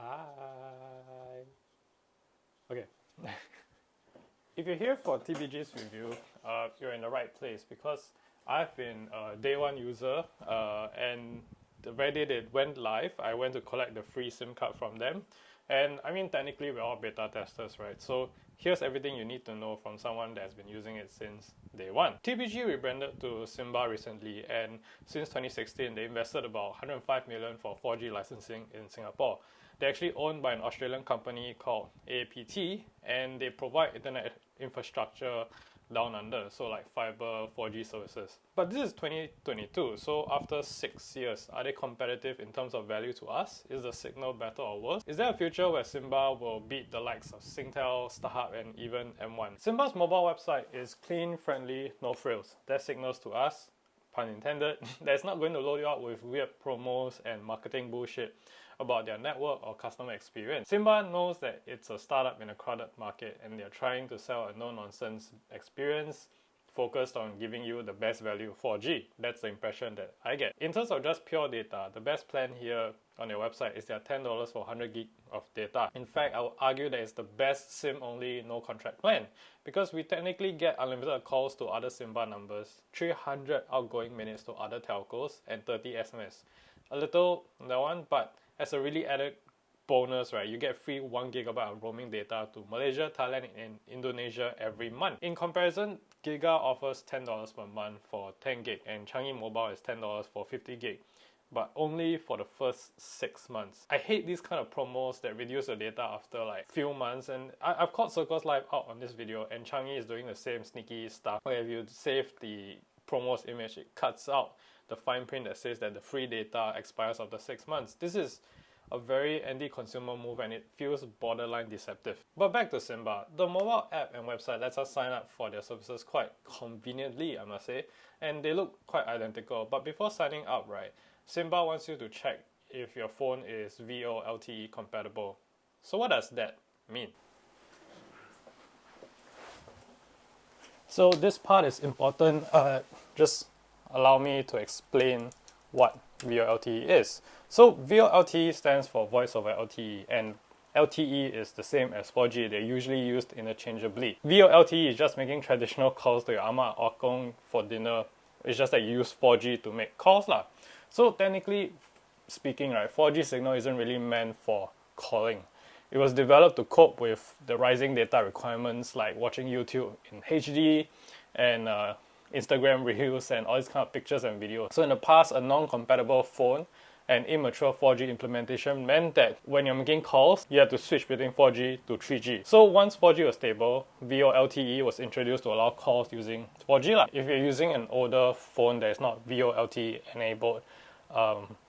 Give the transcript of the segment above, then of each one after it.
Hi. Okay. If you're here for TBG's review, you're in the right place because I've been a day one user, and the very day it went live, I went to collect the free SIM card from them. And I mean, technically, we're all beta testers, right? So here's everything you need to know from someone that's been using it since day one. TBG rebranded to Simba recently, and since 2016, they invested about 105 million for 4G licensing in Singapore. They're actually owned by an Australian company called APT, and they provide internet infrastructure down under, so like fiber, 4G services. But this is 2022, so after 6 years, are they competitive in terms of value to us? Is the signal better or worse? Is there a future where Simba will beat the likes of Singtel, StarHub, and even M1? Simba's mobile website is clean, friendly, no frills. That signals to us, pun intended, that it's not going to load you up with weird promos and marketing bullshit about their network or customer experience. Simba knows that it's a startup in a crowded market and they're trying to sell a no-nonsense experience focused on giving you the best value 4G. That's the impression that I get. In terms of just pure data, the best plan here on their website is their $10 for 100 gig of data. In fact, I would argue that it's the best SIM-only no-contract plan because we technically get unlimited calls to other Simba numbers, 300 outgoing minutes to other telcos, and 30 SMS. A little, that one, but as a really added bonus, right, you get free 1 gigabyte of roaming data to Malaysia, Thailand, and Indonesia every month. In comparison, Giga offers $10 per month for 10 gig, and Changi Mobile is $10 for 50 gig, but only for the first 6 months. I hate these kind of promos that reduce the data after like few months, and I've called Circles Live out on this video, and Changi is doing the same sneaky stuff where if you save the promo's image, it cuts out the fine print that says that the free data expires after 6 months. This is a very anti-consumer move and it feels borderline deceptive. But back to Simba. The mobile app and website lets us sign up for their services quite conveniently, I must say, and they look quite identical. But before signing up, right, Simba wants you to check if your phone is VoLTE compatible. So what does that mean? So this part is important. Just allow me to explain what VoLTE is. So VoLTE stands for Voice over LTE, and LTE is the same as 4G. They're usually used interchangeably. VoLTE is just making traditional calls to your ama or kong for dinner. It's just that you use 4G to make calls lah. So technically speaking, right, 4G signal isn't really meant for calling. It was developed to cope with the rising data requirements like watching YouTube in HD and Instagram Reels and all these kind of pictures and videos. So in the past, a non-compatible phone and immature 4G implementation meant that when you're making calls, you had to switch between 4G to 3G. So once 4G was stable, VoLTE was introduced to allow calls using 4G. If you're using an older phone that is not VoLTE enabled,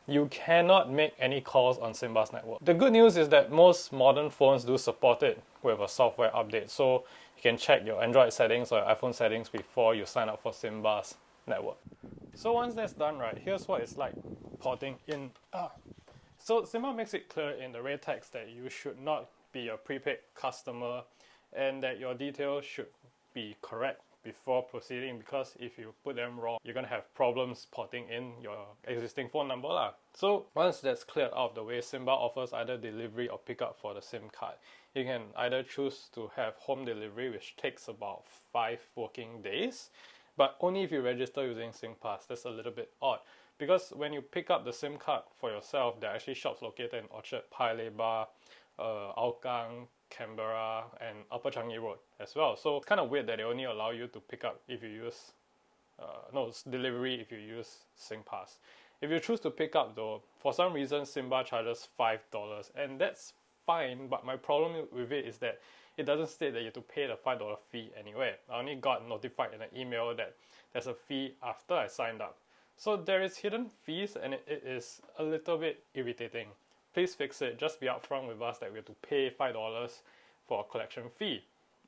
you cannot make any calls on Simba's network. The good news is that most modern phones do support it with a software update. So you can check your Android settings or your iPhone settings before you sign up for Simba's network. So once that's done, right, here's what it's like porting in. So Simba makes it clear in the red text that you should not be a prepaid customer and that your details should be correct before proceeding, because if you put them wrong, you're going to have problems porting in your existing phone number lah. So once that's cleared out of the way, Simba offers either delivery or pickup for the SIM card. You can either choose to have home delivery, which takes about 5 working days, but only if you register using SingPass. That's a little bit odd, because when you pick up the SIM card for yourself, there are actually shops located in Orchard, Paya Lebar, Hougang, Canberra, and Upper Changi Road as well. So it's kind of weird that they only allow you to pick up if you use it's delivery if you use SingPass. If you choose to pick up though, for some reason Simba charges $5, and that's fine, but my problem with it is that it doesn't state that you have to pay the $5 fee anywhere. I only got notified in an email that there's a fee after I signed up. So there is hidden fees and it is a little bit irritating. Please fix it. Just be upfront with us that we have to pay $5 for a collection fee.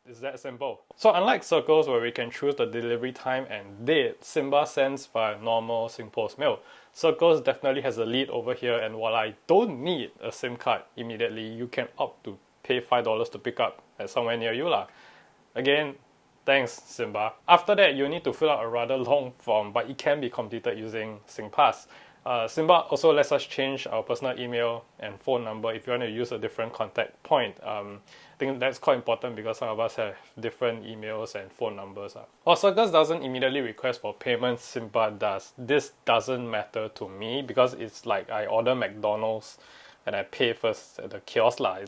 It's that simple. So unlike Circles where we can choose the delivery time and date, Simba sends via normal SingPost mail. Circles definitely has a lead over here, and while I don't need a SIM card immediately, you can opt to pay $5 to pick up at somewhere near you lah. Again, thanks Simba. After that, you need to fill out a rather long form, but it can be completed using SingPass. Simba also lets us change our personal email and phone number if you want to use a different contact point. I think that's quite important because some of us have different emails and phone numbers. While Circus doesn't immediately request for payments, Simba does. This doesn't matter to me because it's like I order McDonald's and I pay first at the kiosk lah.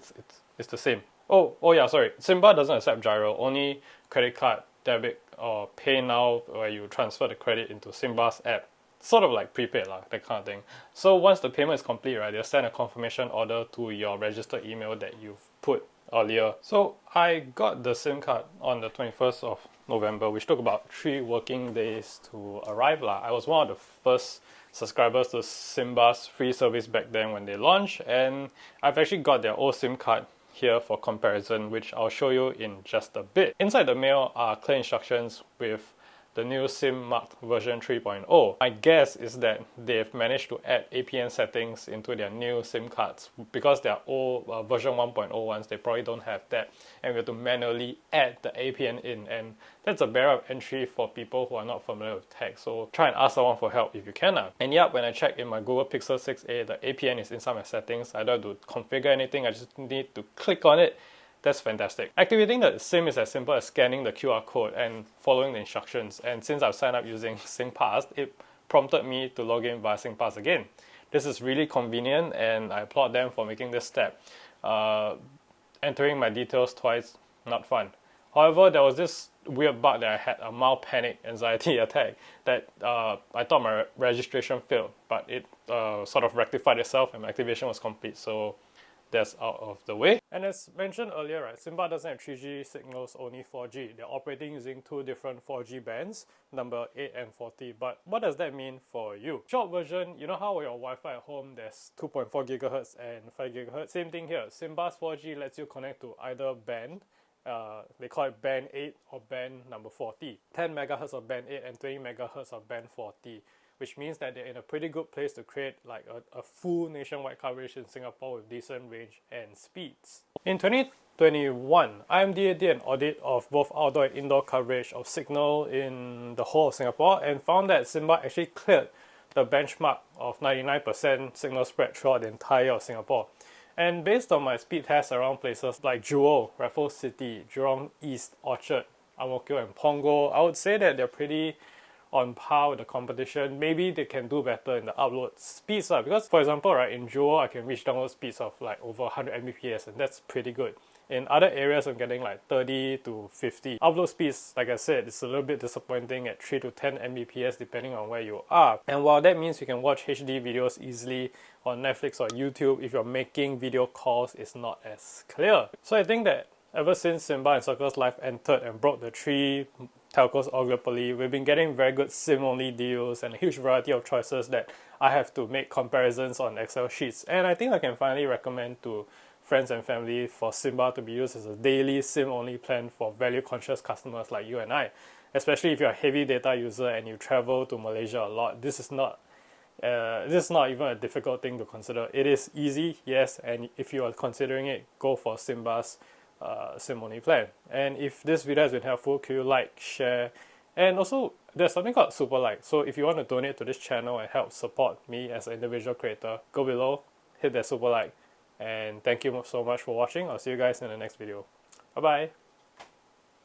It's the same. Oh yeah, sorry. Simba doesn't accept gyro, only credit card, debit, or PayNow where you transfer the credit into Simba's app. Sort of like prepaid, that kind of thing. So once the payment is complete, right, they'll send a confirmation order to your registered email that you've put earlier. So I got the SIM card on the 21st of November, which took about 3 working days to arrive. I was one of the first subscribers to Simba's free service back then when they launched, and I've actually got their old SIM card here for comparison, which I'll show you in just a bit. Inside the mail are clear instructions with the new SIM marked version 3.0. My guess is that they've managed to add APN settings into their new SIM cards because their old version 1.0 ones, they probably don't have that, and we have to manually add the APN in, and that's a barrier of entry for people who are not familiar with tech. So try and ask someone for help if you can. And yeah, when I check in my Google Pixel 6a, the APN is inside my settings. I don't have to configure anything, I just need to click on it. That's fantastic. Activating the SIM is as simple as scanning the QR code and following the instructions. And since I've signed up using SingPass, it prompted me to log in via SingPass again. This is really convenient, and I applaud them for making this step. Entering my details twice, not fun. However, there was this weird bug that I had, a mild panic anxiety attack, that I thought my registration failed, but it sort of rectified itself and my activation was complete. So that's out of the way. And as mentioned earlier, right, Simba doesn't have 3G signals, only 4G. They're operating using 2 different 4G bands, number 8 and 40. But what does that mean for you? Short version, you know how your Wi-Fi at home, there's 2.4 GHz and 5 GHz? Same thing here. Simba's 4G lets you connect to either band, they call it band 8 or band number 40. 10 MHz of band 8 and 20 MHz of band 40. Which means that they're in a pretty good place to create like a full nationwide coverage in Singapore with decent range and speeds. In 2021, IMDA did an audit of both outdoor and indoor coverage of signal in the whole of Singapore and found that Simba actually cleared the benchmark of 99% signal spread throughout the entire of Singapore. And based on my speed tests around places like Jewel, Raffles City, Jurong East, Orchard, Ang Mo Kio and Punggol, I would say that they're pretty on par with the competition. Maybe they can do better in the upload speeds because, for example, right, in Jewel I can reach download speeds of like over 100 Mbps, and that's pretty good. In other areas I'm getting like 30 to 50. Upload speeds, like I said, it's a little bit disappointing at 3 to 10 Mbps depending on where you are. And while that means you can watch HD videos easily on Netflix or YouTube, if you're making video calls, it's not as clear. So I think that ever since Simba and Circles Life entered and broke the 3 telcos oligopoly, we've been getting very good SIM-only deals and a huge variety of choices that I have to make comparisons on Excel sheets. And I think I can finally recommend to friends and family for Simba to be used as a daily SIM-only plan for value-conscious customers like you and I. Especially if you're a heavy data user and you travel to Malaysia a lot, this is not even a difficult thing to consider. It is easy, yes, and if you are considering it, go for Simba's SIM-only plan. And if this video has been helpful, can you like, share, and also there's something called Super Like. So if you want to donate to this channel and help support me as an individual creator, go below, hit that Super Like, and thank you so much for watching. I'll see you guys in the next video. Bye bye.